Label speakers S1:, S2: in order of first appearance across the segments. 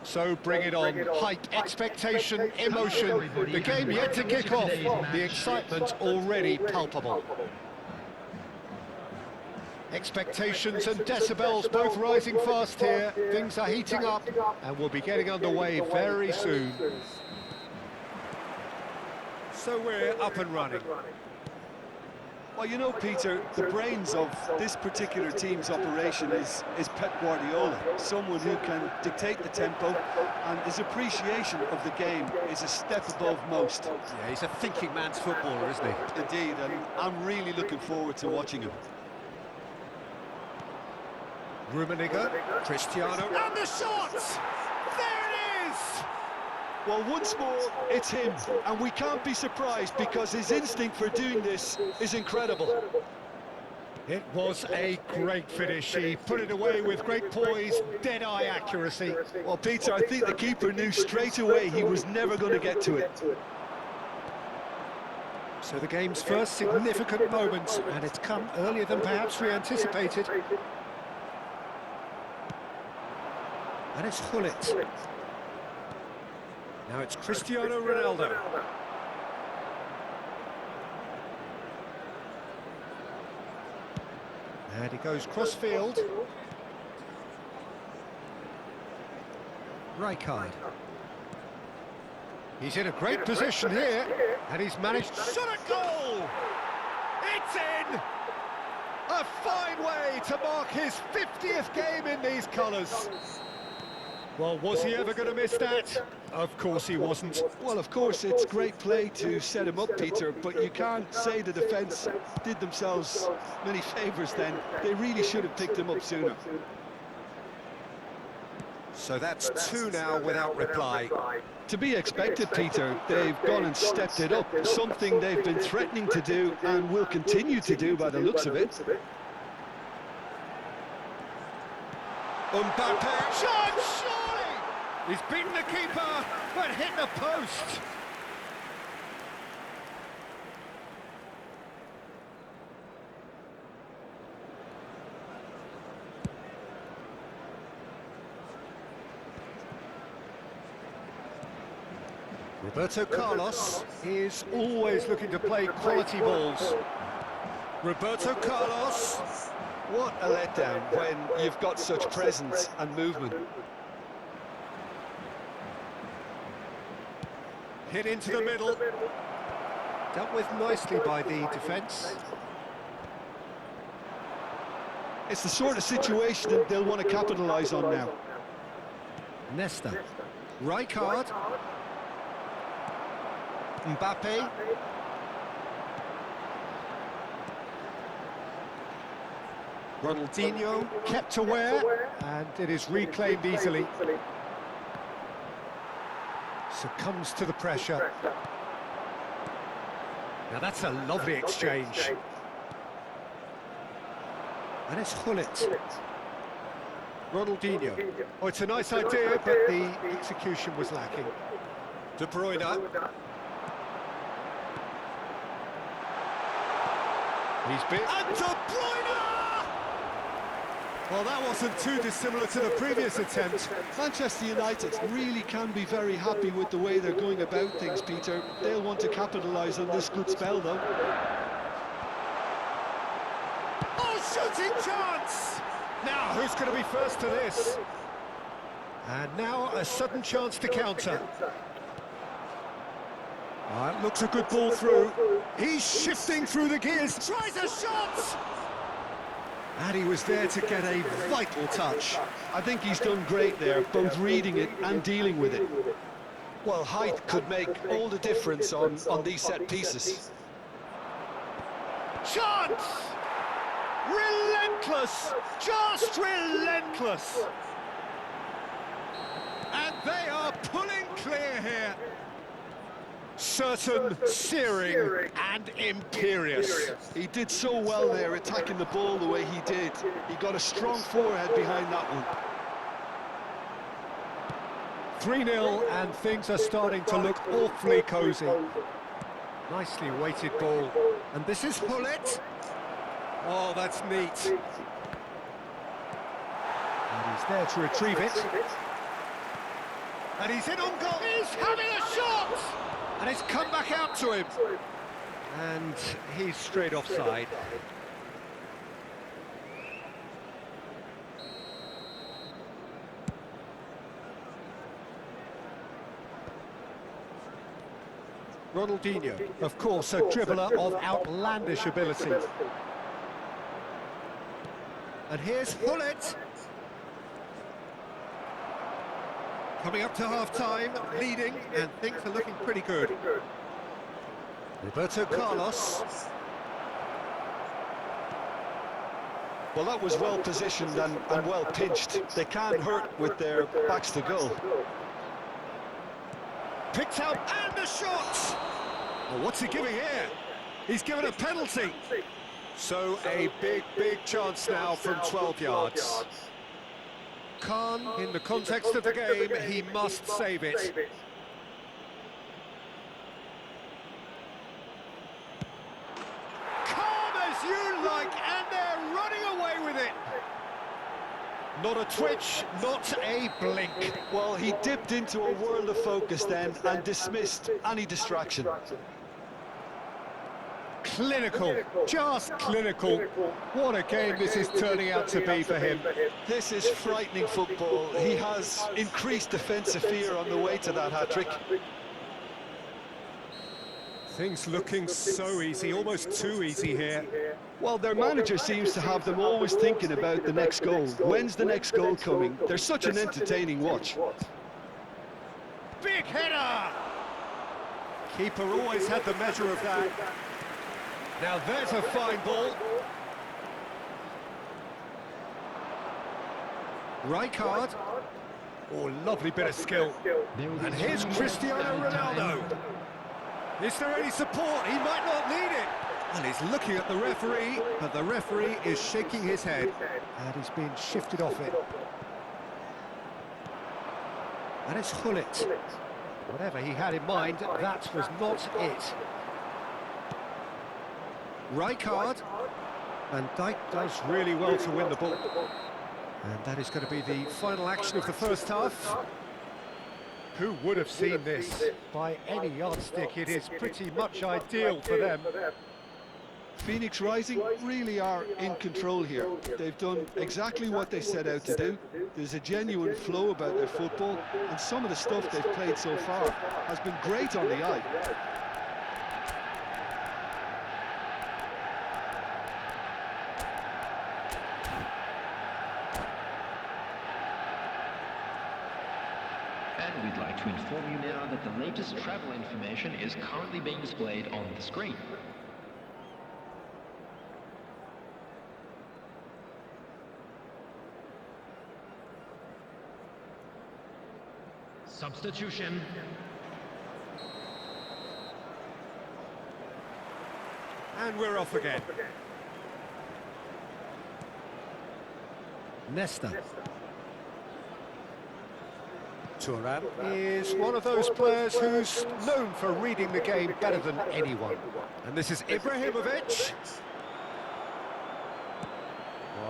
S1: So bring it on. Hype, expectation, emotion. The game yet to kick off. The excitement already palpable. Expectations and decibels both rising fast here. Things are heating up and we'll be getting underway very soon. So we're up and running.
S2: Well, you know, Peter, the brains of this particular team's operation is Pep Guardiola, someone who can dictate the tempo, and his appreciation of the game is a step above most.
S1: Yeah, he's a thinking man's footballer, isn't he?
S2: Indeed, and I'm really looking forward to watching him.
S1: Rummenigge, Cristiano, and the shot! There it is!
S2: Well, once more, it's him, and we can't be surprised because his instinct for doing this is incredible.
S1: It was a great finish. He put it away with great poise, dead-eye accuracy.
S2: Well, Peter, I think the keeper knew straight away he was never going to get to it.
S1: So the game's first significant moment, and it's come earlier than perhaps we anticipated. And it's Gullit. Now it's Cristiano Ronaldo. And he goes cross-field. Rijkaard. He's in a great position here, and he's managed... Shot at goal! It's in! A fine way to mark his 50th game in these colours. Well, was he ever going to miss that? Of course he wasn't.
S2: Well, of course, it's great play to set him up, Peter, but you can't say the defence did themselves many favours then. They really should have picked him up sooner.
S1: So that's two now without reply.
S2: To be expected, Peter. They've gone and stepped it up, something they've been threatening to do and will continue to do by the looks of it.
S1: Mbappe, shot, surely! He's beaten the keeper, but hit the post. Roberto Carlos is always looking to play quality balls. Roberto Carlos.
S2: What a letdown when you've got such presence and movement.
S1: Hit into the middle. Dealt with nicely by the defence.
S2: It's the sort of situation that they'll want to capitalise on now.
S1: Nesta. Rijkaard. Mbappe. Ronaldinho kept aware, and it is reclaimed easily. Succumbs to the pressure. Now that's a lovely exchange. And it's Gullit. Ronaldinho. Oh, it's a nice idea, but the execution was lacking. De Bruyne. He's been... And De Bruyne! Well, that wasn't too dissimilar to the previous attempt.
S2: Manchester United really can be very happy with the way they're going about things, Peter. They'll want to capitalise on this good spell, though.
S1: Oh, shooting chance! Now, who's going to be first to this? And now a sudden chance to counter. Looks a good ball through. He's shifting through the gears. Tries a shot! And he was there to get a vital touch.
S2: I think he's done great there, both reading it and dealing with it. Well, height could make all the difference on these set pieces.
S1: Chance! Relentless! Just relentless! And they are pulling clear here. Certain, searing and imperious.
S2: He did so well there, attacking the ball the way he did. He got a strong forehead behind that one.
S1: 3-0 and things are starting to look awfully cosy. Nicely weighted ball. And this is Hullet. Oh, that's neat. And he's there to retrieve it. And he's in on goal. He's having a shot! And it's come back out to him. And he's straight offside. Ronaldinho, of course, a dribbler of outlandish ability. And here's Hullet. Coming up to half-time, leading, and things are looking pretty good. Roberto Carlos.
S2: Well, that was well positioned and well pinched. They can't hurt with their backs to goal.
S1: Picked out, and the shot! Well, what's he giving here? He's given a penalty. So a big chance now from 12 yards. Khan, in the context of the game, he must save it. Calm as you like, and they're running away with it. Not a twitch, not a blink.
S2: Well, he dipped into a world of focus then and dismissed any distraction.
S1: Clinical, just clinical. What a game this is turning out to be for him.
S2: This is frightening football. He has increased defensive fear on the way to that hat-trick.
S1: Things looking so easy, almost too easy here.
S2: Well, their manager seems to have them always thinking about the next goal. When's the next goal coming? They're such an entertaining watch.
S1: Big header! Keeper always had the measure of that. Now there's a fine ball. Rijkaard. Oh, lovely bit of skill. And here's Cristiano Ronaldo. Is there any support? He might not need it. And he's looking at the referee, but the referee is shaking his head. And he's being shifted off it. And it's Hullet. Whatever he had in mind, that was not it. Rijkaard. Van Dijk does really well to win the ball. And that is going to be the final action of the first half. Who would have seen this? By any yardstick, it is pretty much ideal for them.
S2: Phoenix Rising really are in control here. They've done exactly what they set out to do. There's a genuine flow about their football, and some of the stuff they've played so far has been great on the eye.
S3: And we'd like to inform you now that the latest travel information is currently being displayed on the screen. Substitution.
S1: And we're off again. Nesta. Thuram is one of those players who's known for reading the game better than anyone. And this is Ibrahimovic.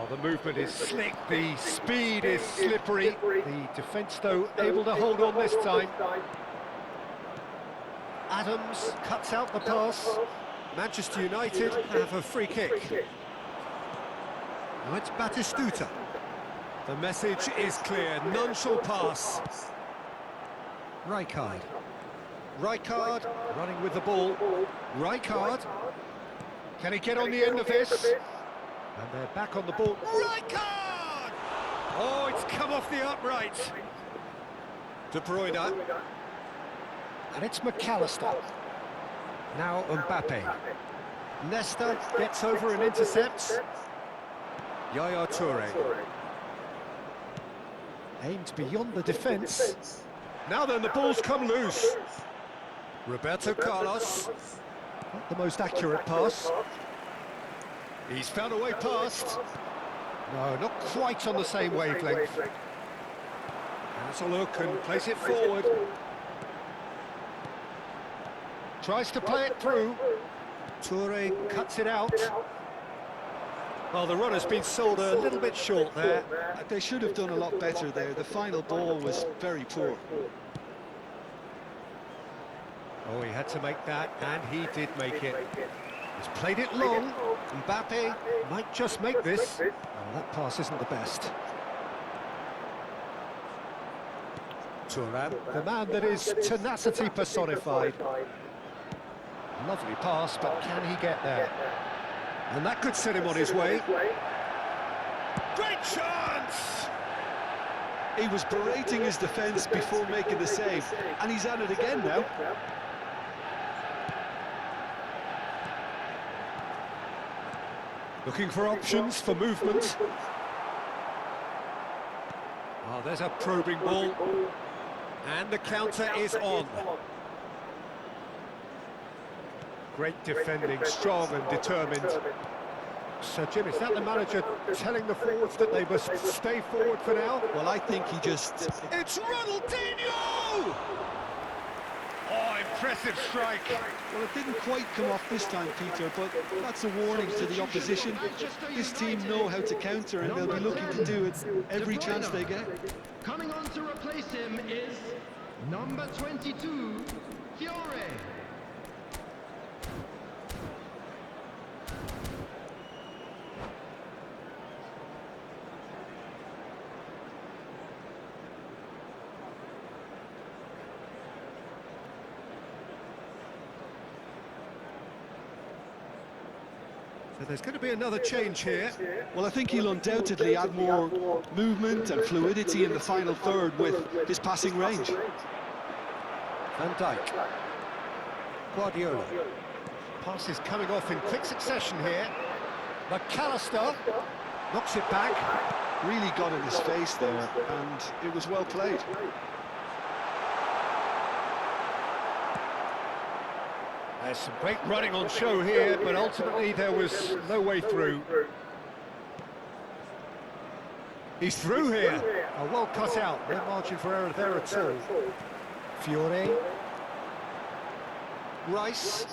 S1: Oh, the movement is slick, the speed is slippery. The defence, though, able to hold on this time. Adams cuts out the pass. Manchester United have a free kick. Now it's Batistuta. The message is clear, none shall pass. Rijkaard. Rijkaard running with the ball. Rijkaard. Can he get on the end of this? And they're back on the ball. Rijkaard! Oh, it's come off the upright. De Bruyne. And it's McAllister. Now Mbappe. Nesta gets over and intercepts. Yaya Toure. Aimed beyond the defence. Now then, the ball's come loose. Roberto Carlos. Not the most accurate pass. He's found a way past. No, not quite on the same wavelength. Has a look and plays it forward. Tries to play it through. Toure cuts it out. Well, the runner's been sold a little bit short there.
S2: They should have done a lot better there. The final ball was very poor.
S1: Oh, he had to make that, and he did make it. He's played it long. Mbappe might just make this. Oh, that pass isn't the best. Thuram, the man that is tenacity personified. Lovely pass, but can he get there? And that could set him on his way. Great chance!
S2: He was berating his defence before making the save, and he's at it again now.
S1: Looking for options for movement. Oh, there's a probing ball. And the counter is on. Great defending, strong and determined. So, Jim, is that the manager telling the forwards that they must stay forward for now?
S2: Well, I think he just...
S1: It's Ronaldinho! Oh, impressive strike.
S2: Well, it didn't quite come off this time, Peter, but that's a warning to the opposition. This team know how to counter, and they'll be looking to do it every chance they get.
S3: Coming on to replace him is number 22, Fiore.
S1: So there's going to be another change here.
S2: Well, I think he'll undoubtedly add more movement and fluidity in the final third with his passing range.
S1: Van Dijk. Guardiola. Pass is coming off in quick succession here. McAllister knocks it back.
S2: Really got in his face there, and it was well played.
S1: There's some great running on show here, but ultimately there was no way through. He's through here. Oh, well cut out. No margin for error there at all. Fiore. Rice.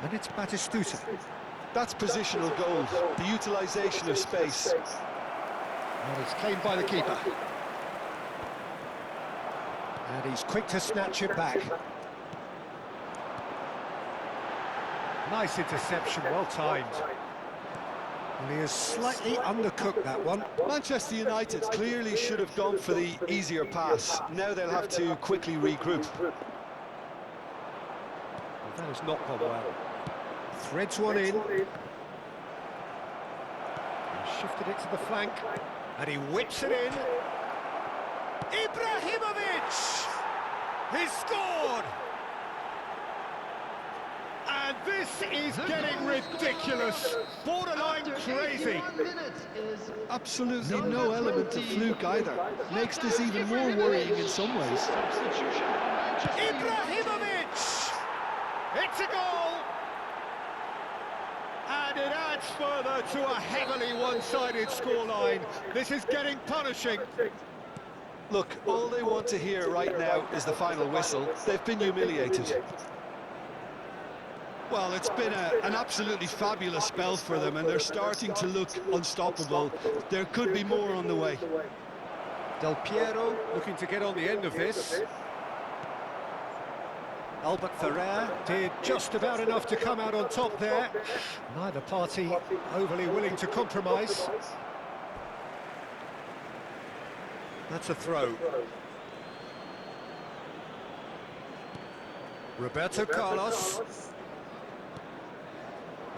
S1: And it's Batistuta.
S2: That's positional goal, the utilisation of space.
S1: And it's claimed by the keeper. And he's quick to snatch it back. Nice interception, well timed. And he has slightly undercooked that one.
S2: Manchester United clearly should have gone for the easier pass. Now they'll have to quickly regroup.
S1: Well, that has not gone well. Threads one in. He shifted it to the flank. And he whips it in. Ibrahimovic! He's scored! And this is getting ridiculous, borderline crazy.
S2: Absolutely no element of fluke either. Makes this even more worrying in some ways.
S1: Ibrahimovic! It's a goal! And it adds further to a heavily one-sided scoreline. This is getting punishing.
S2: Look, all they want to hear right now is the final whistle. They've been humiliated. Well, it's been an absolutely fabulous spell for them, and they're starting to look unstoppable. There could be more on the way.
S1: Del Piero looking to get on the end of this. Albert Ferrer did just about enough to come out on top there. Neither party overly willing to compromise. That's a throw. Roberto Carlos.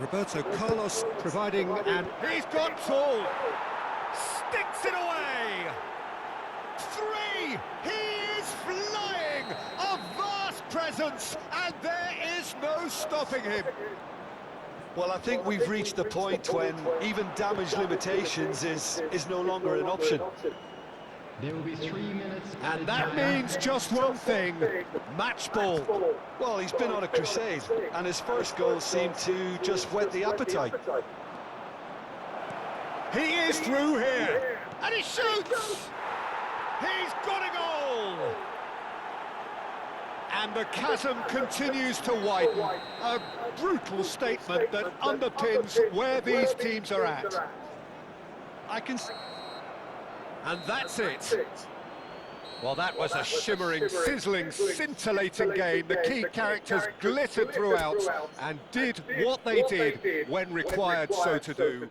S1: Roberto Carlos providing, and he's got full. Sticks it away. 3. He is flying. A vast presence, and there is no stopping him.
S2: Well, I think we've reached the point when even damage limitations is no longer an option.
S3: There will be 3 minutes.
S1: And that means just one thing, match ball.
S2: Well, he's been on a crusade, and his first goal seemed to just whet the appetite.
S1: He is through here, and he shoots! He's got a goal! And the chasm continues to widen. A brutal statement that underpins where these teams are at. And that's it. Well, that was a shimmering, sizzling, scintillating game. The key characters glittered throughout and did what they did when required so to do.